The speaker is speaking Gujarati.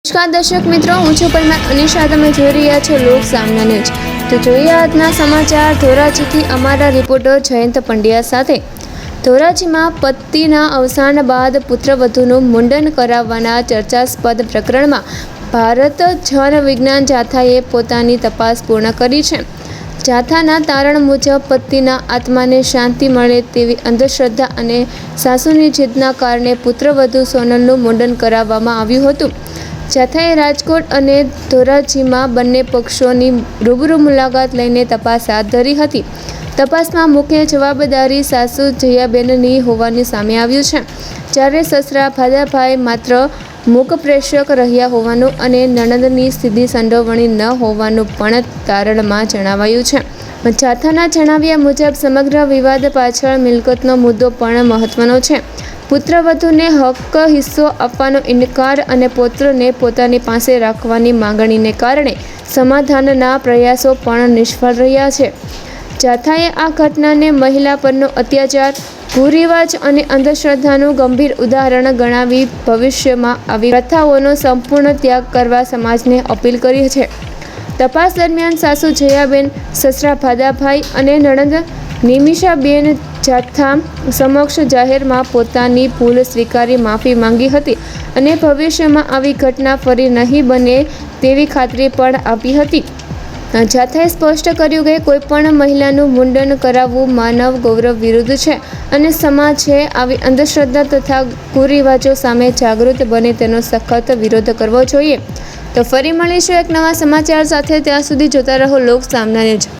નમસ્કાર દર્શક મિત્રો, હું છું પરમાર અનિશા. તમે જોઈ રહ્યા છો લોક સામના ન્યૂઝ. તો જોઈએ આજના સમાચાર ધોરાજીથી અમારા રિપોર્ટર જયંત પંડ્યા સાથે. ધોરાજીમાં પતિના અવસાન બાદ પુત્રવધૂનું મુંડન કરાવવાના ચર્ચાસ્પદ પ્રકરણમાં ભારત જન વિજ્ઞાન જાથાએ પોતાની તપાસ પૂર્ણ કરી છે. જાથાના તારણ મુજબ પતિના આત્માને શાંતિ મળે તેવી અંધશ્રદ્ધા અને સાસુની જીદના કારણે પુત્રવધૂ સોનલનું મુંડન કરાવવામાં આવ્યું હતું. જાથાએ રાજકોટ અને ધોરાજીમાં બંને પક્ષોની રૂબરૂ મુલાકાત લઈને તપાસ હાથ ધરી હતી. તપાસમાં મુખ્ય જવાબદારી સાસુ જયાબેનની હોવાનું સામે આવ્યું છે, જ્યારે સસરા ભાદાભાઈ માત્ર મૂકપ્રેષક રહ્યા હોવાનું અને નણંદની સીધી સંડોવણી ન હોવાનું પણ તારણમાં જણાવાયું છે. જાથાના જણાવ્યા મુજબ સમગ્ર વિવાદ પાછળ મિલકતનો મુદ્દો પણ મહત્વનો છે. પુત્રવધૂને હક્ક હિસ્સો આપવાનો ઇનકાર અને પુત્રને પોતાની પાસે રાખવાની માંગણીને કારણે સમાધાનના પ્રયાસો પણ નિષ્ફળ રહ્યા છે. જાથાએ આ ઘટનાને મહિલા પરનો અત્યાચાર, કુરિવાજ અને અંધશ્રદ્ધાનું ગંભીર ઉદાહરણ ગણાવી ભવિષ્યમાં આવી પ્રથાઓનો સંપૂર્ણ ત્યાગ કરવા સમાજને અપીલ કરી છે. તપાસ દરમિયાન સાસુ જયાબેન, સસરા ભાદાભાઈ અને નણંદ નિમિષાબેન જાથા સમક્ષ જાહેરમાં પોતાની ભૂલ સ્વીકારી માફી માંગી હતી અને ભવિષ્યમાં આવી ઘટના ફરી નહીં બને તેવી ખાતરી પણ આપી હતી. જાથાએ સ્પષ્ટ કર્યું કે કોઈપણ મહિલાનું મુંડન કરાવવું માનવ ગૌરવ વિરુદ્ધ છે અને સમાજે આવી અંધશ્રદ્ધા તથા કુરિવાજો સામે જાગૃત બને તેનો સખત વિરોધ કરવો જોઈએ. તો ફરી મળીશું એક નવા સમાચાર સાથે. ત્યાં સુધી જોતા રહો લોક સામના ન્યૂઝ.